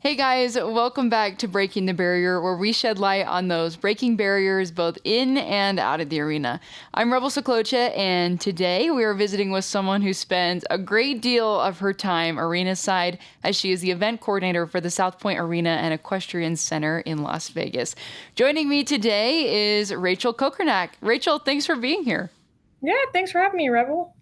Hey guys, welcome back to Breaking the Barrier, where we shed light on those breaking barriers both in and out of the arena. I'm Rebel Saklocha, and today we are visiting with someone who spends a great deal of her time arena side, as she is the event coordinator for the South Point Arena and Equestrian Center in Las Vegas. Joining me today is Rachel Kokernak. Rachel, thanks for being here. Yeah, thanks for having me, Rebel.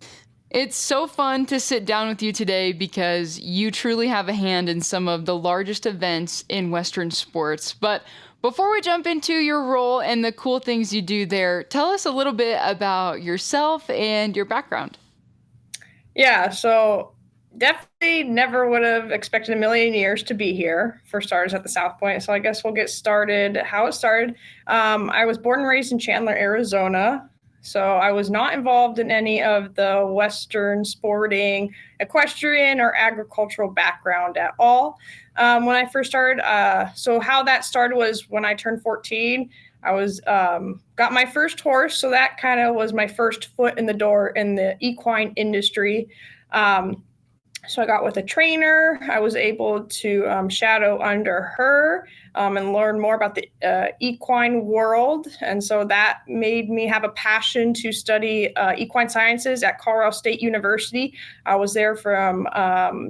It's so fun to sit down with you today because you truly have a hand in some of the largest events in Western sports. But before we jump into your role and the cool things you do there, tell us a little bit about yourself and your background. Yeah, so definitely never would have expected a million years to be here, for starters, at the South Point. So I guess we'll get started how it started. I was born and raised in Chandler, Arizona. So I was not involved in any of the Western sporting, equestrian, or agricultural background at all when I first started. So how that started was when I turned 14. I was got my first horse, so that kind of was my first foot in the door in the equine industry. So I got with a trainer. I was able to shadow under her and learn more about the equine world. And so that made me have a passion to study equine sciences at Colorado State University. I was there from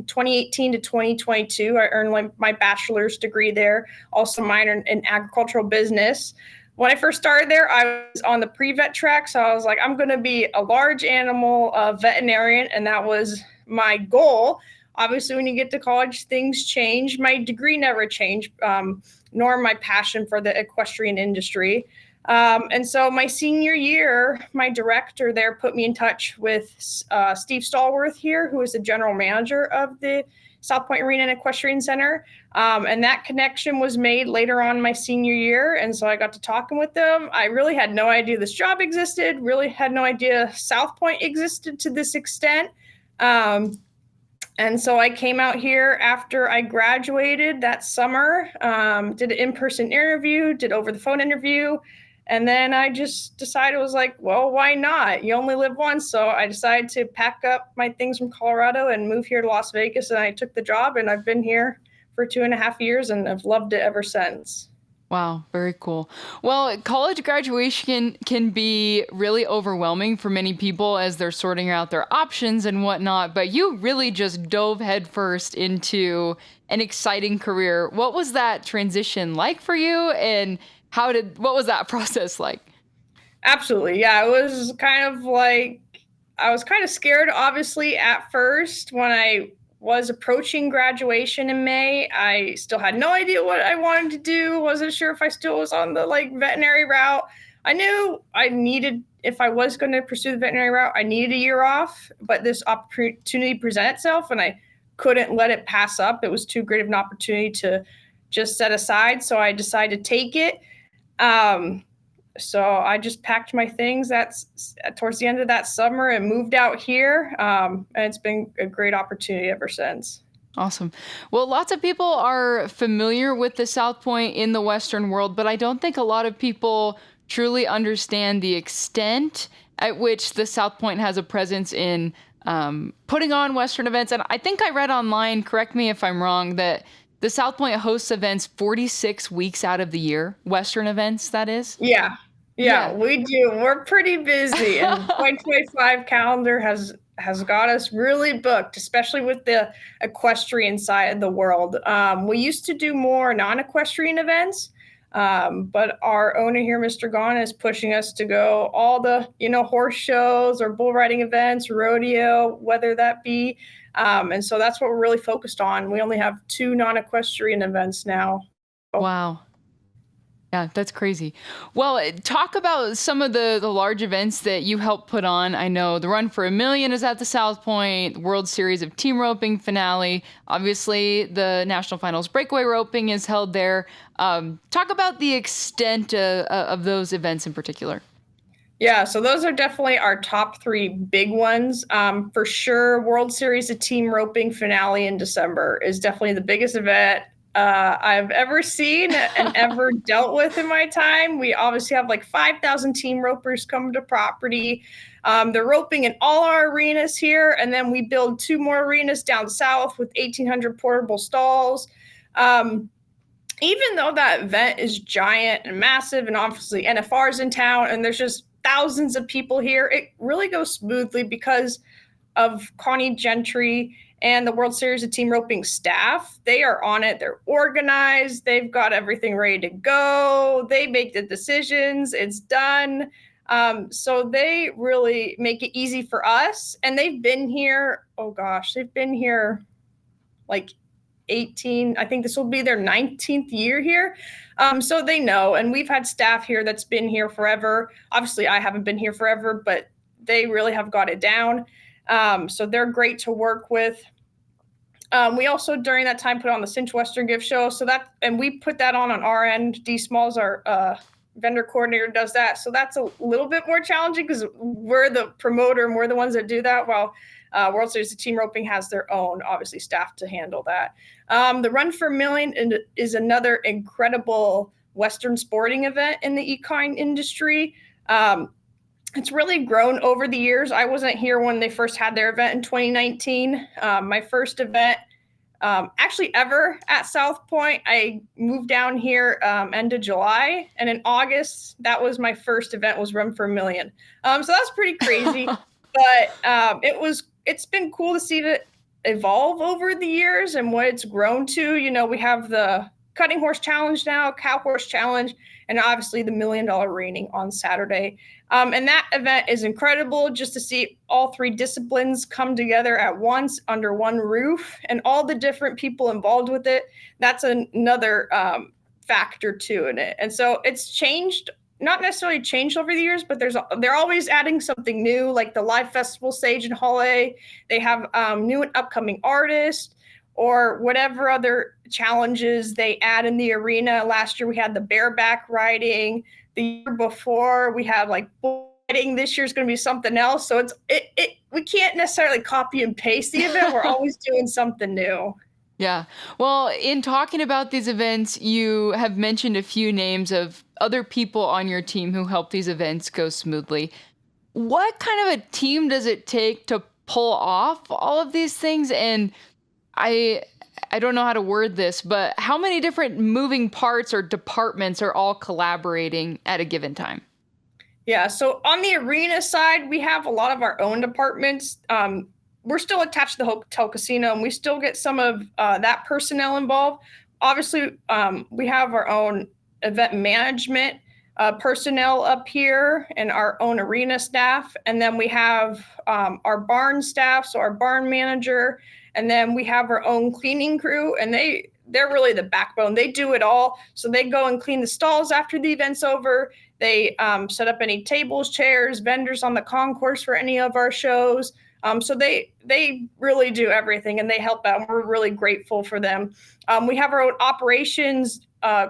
2018 to 2022. I earned my bachelor's degree there, also minor in agricultural business. When I first started there, I was on the pre-vet track. So I was like, I'm going to be a large animal veterinarian. And that was my goal. Obviously, when you get to college, things change. My degree never changed, nor my passion for the equestrian industry. And so my senior year, my director there put me in touch with Steve Stallworth here, who is the general manager of the South Point Arena and Equestrian Center. And that connection was made later on my senior year. And so I got to talking with them. I really had no idea this job existed, really had no idea South Point existed to this extent. And so I came out here after I graduated that summer, did an in-person interview, did over-the-phone interview, and then I just decided, was like, well, why not? You only live once. So I decided to pack up my things from Colorado and move here to Las Vegas, and I took the job, and I've been here for 2.5 years, and I've loved it ever since. Wow, very cool. Well, college graduation can be really overwhelming for many people as they're sorting out their options and whatnot, but you really just dove headfirst into an exciting career. What was that transition like for you, and what was that process like? Absolutely. Yeah, it was kind of like I was kind of scared, obviously, at first when I was approaching graduation in May. I still had no idea what I wanted to do. Wasn't sure if I still was on the veterinary route. I knew I needed, if I was going to pursue the veterinary route, I needed a year off, but this opportunity presented itself and I couldn't let it pass up. It was too great of an opportunity to just set aside. So I decided to take it. So I just packed my things towards the end of that summer and moved out here. And it's been a great opportunity ever since. Awesome. Well, lots of people are familiar with the South Point in the Western world, but I don't think a lot of people truly understand the extent at which the South Point has a presence in putting on Western events. And I think I read online, correct me if I'm wrong, that the South Point hosts events 46 weeks out of the year, Western events, that is. Yeah, we do. We're pretty busy, and 2025 calendar has got us really booked, especially with the equestrian side of the world. We used to do more non-equestrian events, but our owner here, Mr. Gahn, is pushing us to go all the horse shows or bull riding events, rodeo, whether that be. And so that's what we're really focused on. We only have 2 non-equestrian events now. Wow. Yeah, that's crazy. Well, talk about some of the large events that you help put on. I know the Run for a Million is at the South Point, World Series of Team Roping finale. Obviously, the National Finals Breakaway Roping is held there. Talk about the extent of those events in particular. Yeah, so those are definitely our top 3 big ones. For sure, World Series of Team Roping finale in December is definitely the biggest event I've ever seen and ever dealt with in my time. We obviously have 5,000 team ropers come to property. They're roping in all our arenas here, and then we build 2 more arenas down south with 1,800 portable stalls. Even though that event is giant and massive, and obviously NFR's in town, and there's just thousands of people here, it really goes smoothly because of Connie Gentry and the World Series of Team Roping staff. They are on it. They're organized. They've got everything ready to go. They make the decisions. It's done. So they really make it easy for us. And they've been here, they've been here like 18. I think this will be their 19th year here. So they know. And we've had staff here that's been here forever. Obviously, I haven't been here forever, but they really have got it down. So they're great to work with. We also, during that time, put on the Cinch Western Gift Show. And we put that on our end. D Smalls, our vendor coordinator, does that. So that's a little bit more challenging because we're the promoter and we're the ones that do that, while World Series of Team Roping has their own, obviously, staff to handle that. The Run for a Million is another incredible Western sporting event in the equine industry. It's really grown over the years. I wasn't here when they first had their event in 2019. My first event actually ever at South Point, I moved down here end of July. And in August, that was my first event, was Run for a Million. So that's pretty crazy. But it's been cool to see it evolve over the years and what it's grown to. You know, we have the Cutting Horse Challenge now, Cow Horse Challenge, and obviously the $1 Million Reining on Saturday. And that event is incredible, just to see all three disciplines come together at once under one roof and all the different people involved with it. That's another factor too in it. And so it's changed, not necessarily changed over the years, but they're always adding something new, like the live festival Sage and Holiday. They have new and upcoming artists, or whatever other challenges they add in the arena. Last year we had the bareback riding. The year before we had like bull riding. This year's going to be something else. So we can't necessarily copy and paste the event. We're always doing something new. Yeah. Well, in talking about these events, you have mentioned a few names of other people on your team who help these events go smoothly. What kind of a team does it take to pull off all of these things? And I don't know how to word this, but how many different moving parts or departments are all collaborating at a given time? Yeah, so on the arena side, we have a lot of our own departments. We're still attached to the hotel casino, and we still get some of that personnel involved. Obviously, we have our own event management personnel up here and our own arena staff. And then we have our barn staff, so our barn manager. And then we have our own cleaning crew, and they're really the backbone. They do it all. So they go and clean the stalls after the event's over. They set up any tables, chairs, vendors on the concourse for any of our shows. So they really do everything, and they help out. We're really grateful for them. We have our own operations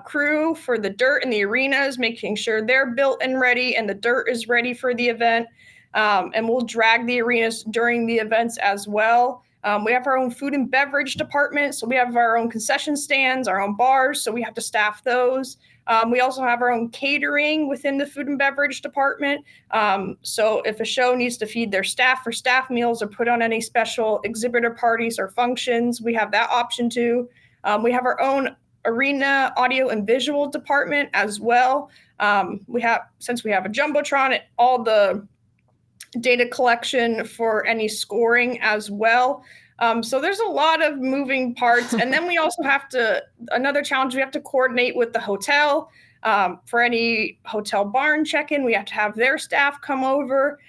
crew for the dirt in the arenas, making sure they're built and ready and the dirt is ready for the event. And we'll drag the arenas during the events as well. We have our own food and beverage department. So we have our own concession stands, our own bars. So we have to staff those. We also have our own catering within the food and beverage department. So if a show needs to feed their staff for staff meals or put on any special exhibitor parties or functions, we have that option too. We have our own arena audio and visual department as well. Since we have a Jumbotron, all the data collection for any scoring as well. So there's a lot of moving parts. And then we also another challenge, we have to coordinate with the hotel for any hotel barn check-in. We have to have their staff come over.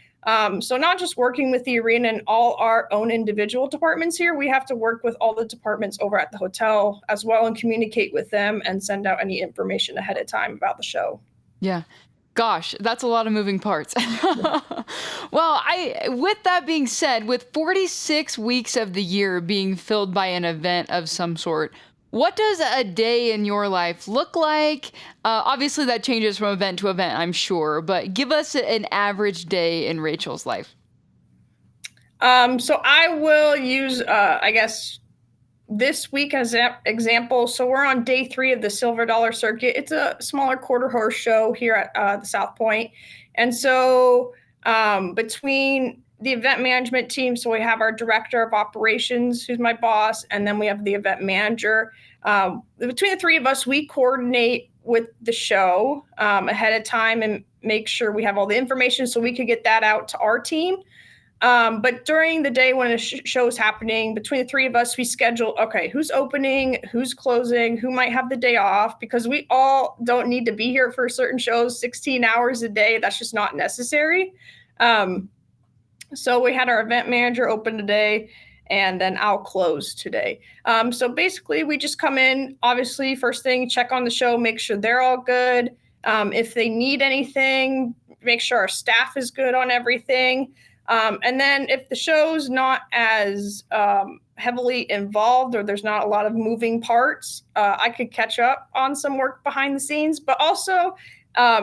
So not just working with the arena and all our own individual departments here, we have to work with all the departments over at the hotel as well and communicate with them and send out any information ahead of time about the show. Yeah. Gosh, that's a lot of moving parts. Well, with that being said, with 46 weeks of the year being filled by an event of some sort, what does a day in your life look like? Obviously, that changes from event to event, I'm sure, but give us an average day in Rachel's life. So I will use, this week as an example. So we're on day 3 of the Silver Dollar Circuit. It's a smaller quarter horse show here at the South Point. And so between the event management team, so we have our director of operations, who's my boss, and then we have the event manager. Between the three of us, we coordinate with the show ahead of time and make sure we have all the information so we could get that out to our team. But during the day when a show is happening, between the three of us, we schedule, okay, who's opening, who's closing, who might have the day off, because we all don't need to be here for certain shows 16 hours a day. That's just not necessary. So we had our event manager open today, and then I'll close today. So basically, we just come in, obviously, first thing, check on the show, make sure they're all good. If they need anything, make sure our staff is good on everything. And then if the show's not as heavily involved or there's not a lot of moving parts, I could catch up on some work behind the scenes. But also,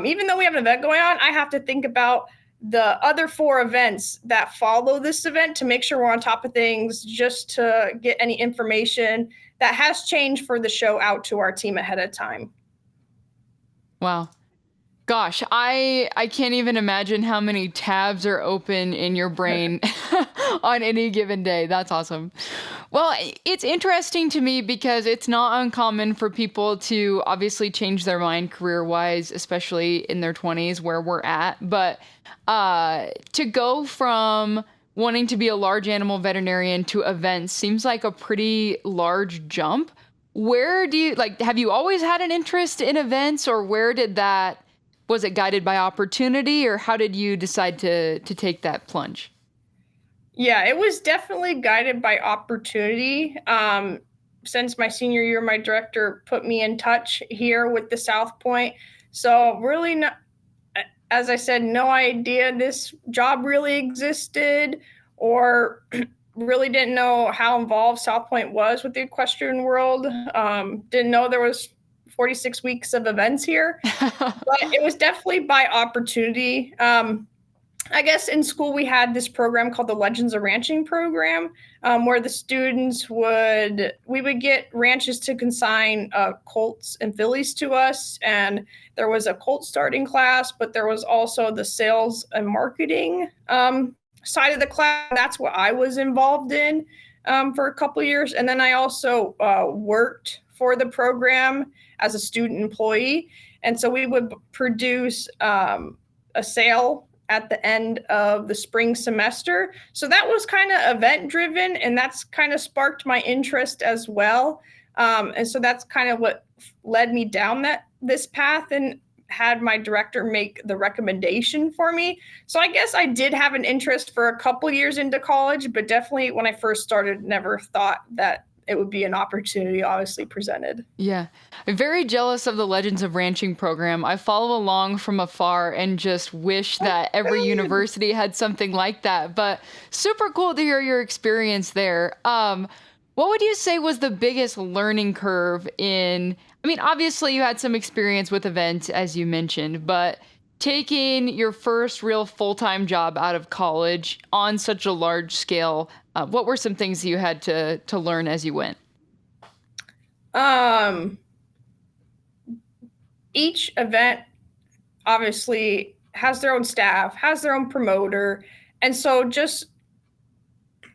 even though we have an event going on, I have to think about the other 4 events that follow this event to make sure we're on top of things, just to get any information that has changed for the show out to our team ahead of time. Wow. Gosh, I can't even imagine how many tabs are open in your brain on any given day. That's awesome. Well, it's interesting to me because it's not uncommon for people to obviously change their mind career-wise, especially in their 20s where we're at. But to go from wanting to be a large animal veterinarian to events seems like a pretty large jump. Where do you, have you always had an interest in events, or where did that... Was it guided by opportunity, or how did you decide to take that plunge? Yeah, it was definitely guided by opportunity. Since my senior year, my director put me in touch here with the South Point. So really, not, as I said, no idea this job really existed, or really didn't know how involved South Point was with the equestrian world. Didn't know there was 46 weeks of events here, but it was definitely by opportunity. I guess in school we had this program called the Legends of Ranching program, where the students we would get ranches to consign colts and fillies to us, and there was a colt starting class, but there was also the sales and marketing side of the class. That's what I was involved in for a couple of years, and then I also worked for the program as a student employee. And so we would produce a sale at the end of the spring semester. So that was kind of event driven, and that's kind of sparked my interest as well. And so that's kind of what led me down this path, and had my director make the recommendation for me. So I guess I did have an interest for a couple years into college, but definitely when I first started, never thought that it would be an opportunity obviously presented. Yeah. I'm very jealous of the Legends of Ranching program. I follow along from afar and just wish that every university had something like that. But super cool to hear your experience there. What would you say was the biggest learning curve obviously you had some experience with events, as you mentioned, but taking your first real full-time job out of college on such a large scale, what were some things you had to learn as you went? Each event obviously has their own staff, has their own promoter. And so just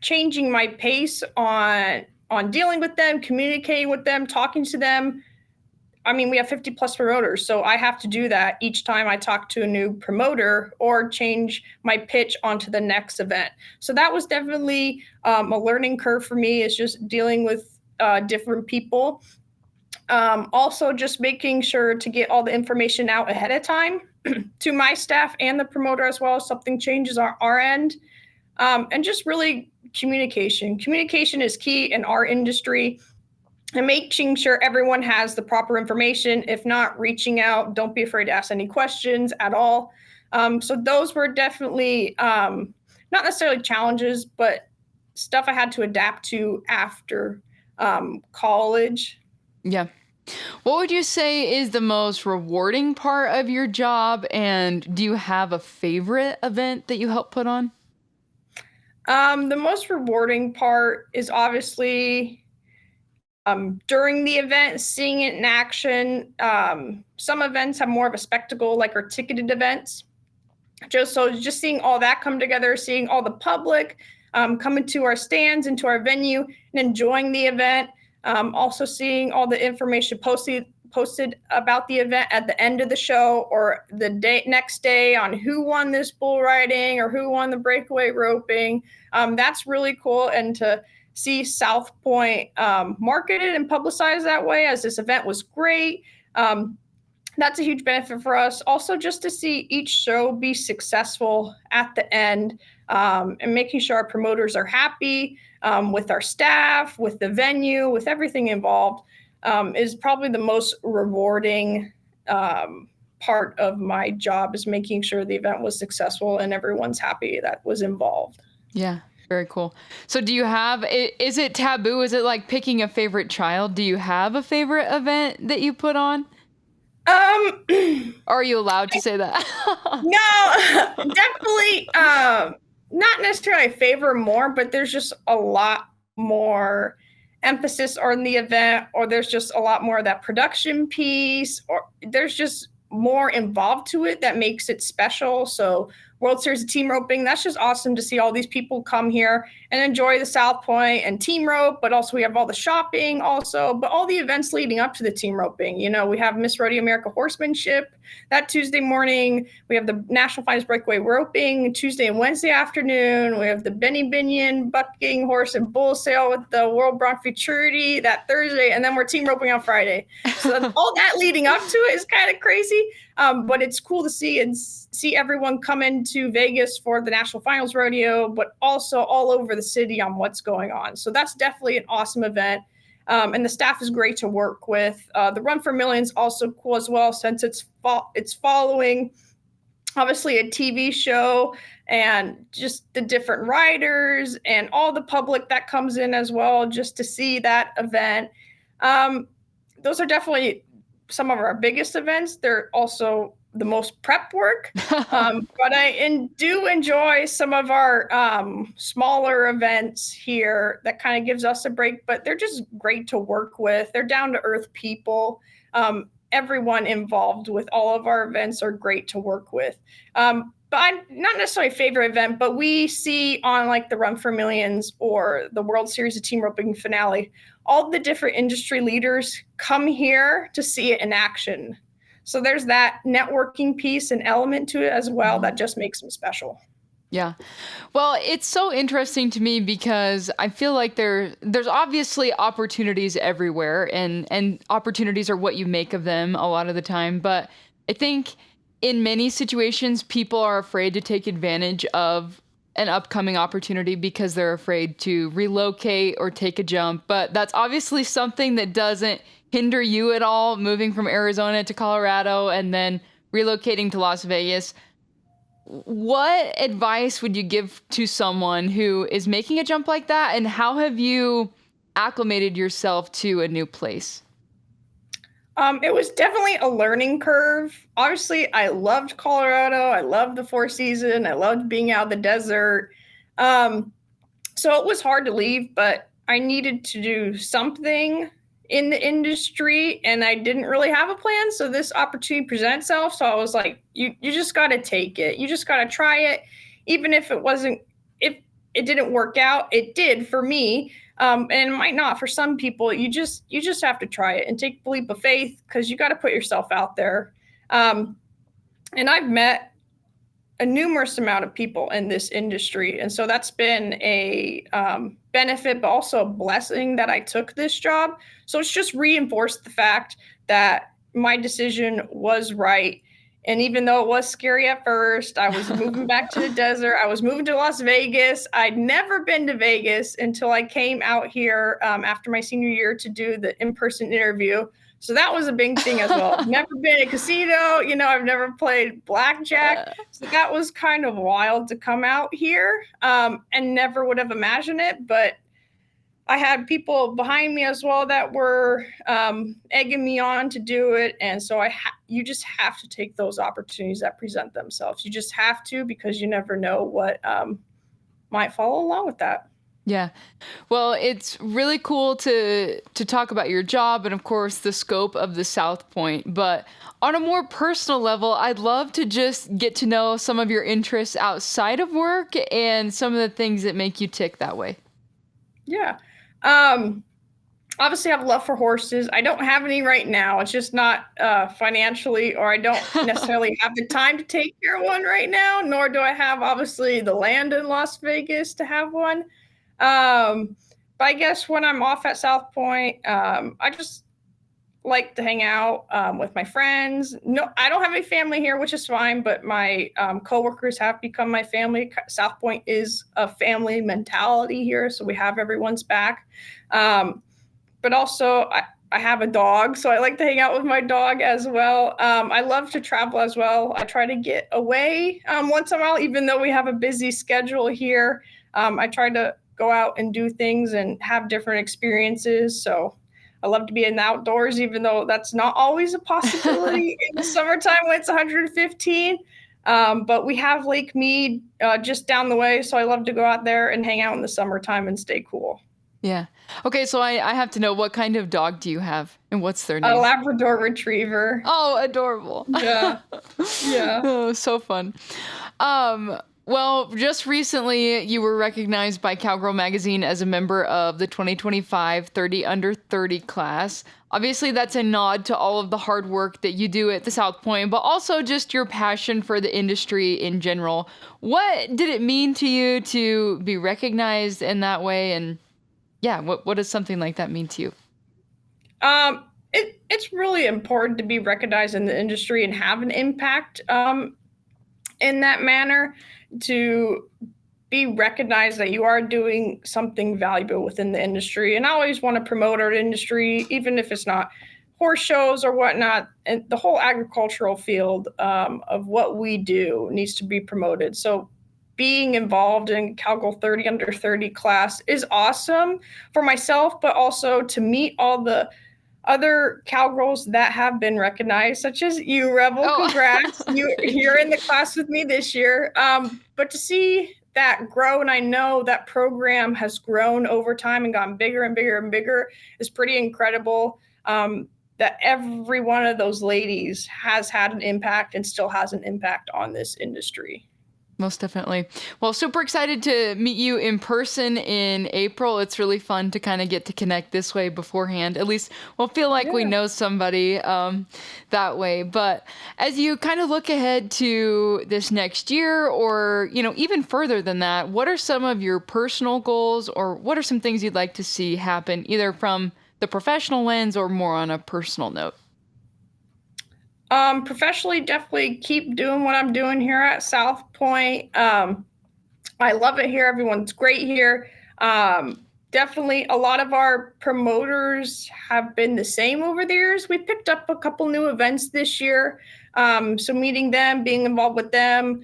changing my pace on dealing with them, communicating with them, talking to them. I mean, we have 50 plus promoters, so I have to do that each time I talk to a new promoter or change my pitch onto the next event. So that was definitely a learning curve for me, is just dealing with different people. Also, just making sure to get all the information out ahead of time to my staff and the promoter as well, if something changes on our end. And just really communication. Communication is key in our industry. And making sure everyone has the proper information. If not, reaching out. Don't be afraid to ask any questions at all. So those were definitely not necessarily challenges, but stuff I had to adapt to after college. Yeah. What would you say is the most rewarding part of your job? And do you have a favorite event that you help put on? The most rewarding part is obviously during the event, seeing it in action. Some events have more of a spectacle, like our ticketed events. Just seeing all that come together, seeing all the public come into our stands, into our venue, and enjoying the event. Also seeing all the information posted about the event at the end of the show or the next day on who won this bull riding or who won the breakaway roping. That's really cool. And to see South Point marketed and publicized that way, as this event was great. That's a huge benefit for us. Also, just to see each show be successful at the end, and making sure our promoters are happy with our staff, with the venue, with everything involved, is probably the most rewarding part of my job, is making sure the event was successful and everyone's happy that was involved. Yeah, very cool. So do you have, is it taboo? Is it like picking a favorite child? Do you have a favorite event that you put on? Or are you allowed to say that? No, definitely not necessarily favor more, but there's just a lot more emphasis on the event, or there's just a lot more of that production piece, or there's just more involved to it that makes it special. So World Series of Team Roping, that's just awesome to see all these people come here and enjoy the South Point and team rope, but also we have all the shopping also, but all the events leading up to the team roping. You know, we have Miss Rodeo America Horsemanship that Tuesday morning. We have the National Finals Breakaway Roping Tuesday and Wednesday afternoon. We have the Benny Binion Bucking Horse and Bull Sale with the World Bronc Futurity that Thursday, and then we're team roping on Friday. So all that leading up to it is kind of crazy, but it's cool to see and see everyone come into Vegas for the National Finals Rodeo, but also all over the city on what's going on. So that's definitely an awesome event. And the staff is great to work with. The Run for Millions also cool as well, since it's following obviously a TV show and just the different riders and all the public that comes in as well, just to see that event. Those are definitely some of our biggest events. They're also the most prep work, but I do enjoy some of our smaller events here that kind of gives us a break, but they're just great to work with. They're down to earth people. Everyone involved with all of our events are great to work with. But I'm not necessarily a favorite event, but we see on like the Run for Millions or the World Series of Team Roping finale, all the different industry leaders come here to see it in action. So there's that networking piece and element to it as well that just makes them special. Yeah. Well, it's so interesting to me because I feel like there's obviously opportunities everywhere, and opportunities are what you make of them a lot of the time. But I think in many situations, people are afraid to take advantage of an upcoming opportunity because they're afraid to relocate or take a jump. But that's obviously something that doesn't hinder you at all, moving from Arizona to Colorado and then relocating to Las Vegas. What advice would you give to someone who is making a jump like that, and how have you acclimated yourself to a new place? It was definitely a learning curve. Obviously, I loved Colorado. I loved the Four Seasons. I loved being out in the desert. So it was hard to leave, but I needed to do something in the industry, and I didn't really have a plan. So this opportunity presented itself. So I was like, you just got to take it. You just got to try it. Even if it didn't work out, it did for me. And it might not for some people. You just have to try it and take the leap of faith, because you got to put yourself out there. And I've met a numerous amount of people in this industry. And so that's been a benefit, but also a blessing that I took this job. So it's just reinforced the fact that my decision was right. And even though it was scary at first, I was moving back to the desert. I was moving to Las Vegas. I'd never been to Vegas until I came out here after my senior year to do the in-person interview. So that was a big thing as well. I've never been in a casino, I've never played blackjack. So that was kind of wild to come out here, and never would have imagined it. But I had people behind me as well that were egging me on to do it. And so you just have to take those opportunities that present themselves. You just have to, because you never know what might follow along with that. Yeah. Well, it's really cool to talk about your job and, of course, the scope of the South Point. But on a more personal level, I'd love to just get to know some of your interests outside of work and some of the things that make you tick that way. Yeah. Obviously, I have love for horses. I don't have any right now. It's just not financially, or I don't necessarily have the time to take care of one right now, nor do I have, obviously, the land in Las Vegas to have one. But I guess when I'm off at South Point, I just like to hang out with my friends. No, I don't have any family here, which is fine, but my coworkers have become my family. South Point is a family mentality here, so we have everyone's back. But also, I have a dog, so I like to hang out with my dog as well. I love to travel as well. I try to get away once in a while, even though we have a busy schedule here. I try to go out and do things and have different experiences. So I love to be in the outdoors, even though that's not always a possibility in the summertime when it's 115. But we have Lake Mead just down the way, so I love to go out there and hang out in the summertime and stay cool. Yeah. Okay, so I have to know, what kind of dog do you have and what's their A name? Labrador Retriever. Oh, adorable. Yeah. Yeah. Oh, so fun. Well, just recently you were recognized by Cowgirl Magazine as a member of the 2025 30 Under 30 class. Obviously, that's a nod to all of the hard work that you do at the South Point, but also just your passion for the industry in general. What did it mean to you to be recognized in that way? And yeah, what does something like that mean to you? It's really important to be recognized in the industry and have an impact in that manner, to be recognized that you are doing something valuable within the industry. And I always want to promote our industry, even if it's not horse shows or whatnot. And the whole agricultural field of what we do needs to be promoted. So being involved in Cowgirl 30 Under 30 class is awesome for myself, but also to meet all the other cowgirls that have been recognized, such as you, Rebel. Oh. Congrats. You're in the class with me this year. But to see that grow, and I know that program has grown over time and gotten bigger and bigger and bigger, is pretty incredible. That every one of those ladies has had an impact and still has an impact on this industry. Most definitely. Well, super excited to meet you in person in April. It's really fun to kind of get to connect this way beforehand. At least we'll feel like we know somebody that way. But as you kind of look ahead to this next year, or, you know, even further than that, what are some of your personal goals, or what are some things you'd like to see happen, either from the professional lens or more on a personal note? Professionally, definitely keep doing what I'm doing here at South Point. I love it here. Everyone's great here. Definitely a lot of our promoters have been the same over the years. We picked up a couple new events this year. So meeting them, being involved with them,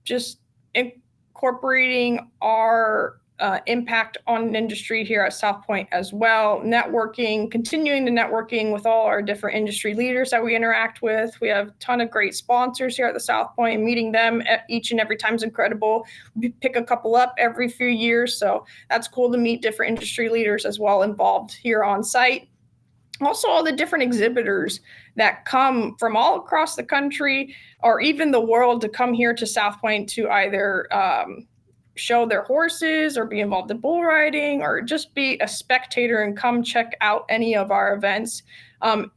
just incorporating our impact on an industry here at South Point as well. Networking, continuing the networking with all our different industry leaders that we interact with. We have a ton of great sponsors here at the South Point, and meeting them each and every time is incredible. We pick a couple up every few years, so that's cool to meet different industry leaders as well involved here on site. Also, all the different exhibitors that come from all across the country or even the world to come here to South Point to either show their horses or be involved in bull riding or just be a spectator and come check out any of our events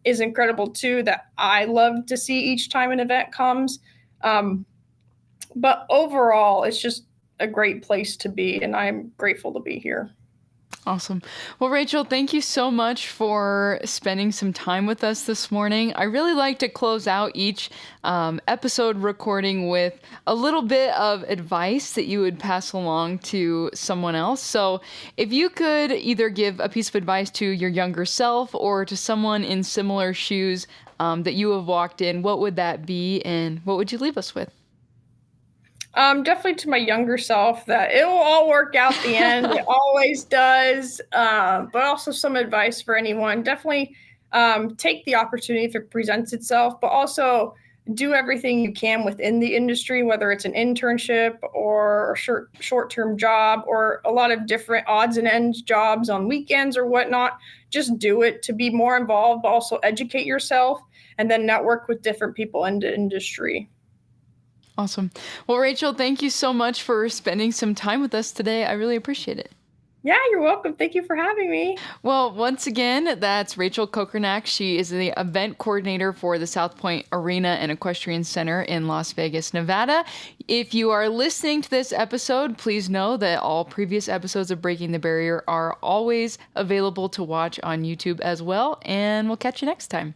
is incredible too, that I love to see each time an event comes. But overall, it's just a great place to be, and I'm grateful to be here. Awesome. Well, Rachel, thank you so much for spending some time with us this morning. I really like to close out each episode recording with a little bit of advice that you would pass along to someone else. So if you could either give a piece of advice to your younger self or to someone in similar shoes that you have walked in, what would that be, and what would you leave us with? Definitely to my younger self, that it will all work out the end. It always does. But also some advice for anyone. Definitely take the opportunity if it presents itself, but also do everything you can within the industry, whether it's an internship or a short-term job or a lot of different odds and ends jobs on weekends or whatnot. Just do it to be more involved, but also educate yourself and then network with different people in the industry. Awesome. Well, Rachel, thank you so much for spending some time with us today. I really appreciate it. Yeah, you're welcome. Thank you for having me. Well, once again, that's Rachel Kokernak. She is the event coordinator for the South Point Arena and Equestrian Center in Las Vegas, Nevada. If you are listening to this episode, please know that all previous episodes of Breaking the Barrier are always available to watch on YouTube as well, and we'll catch you next time.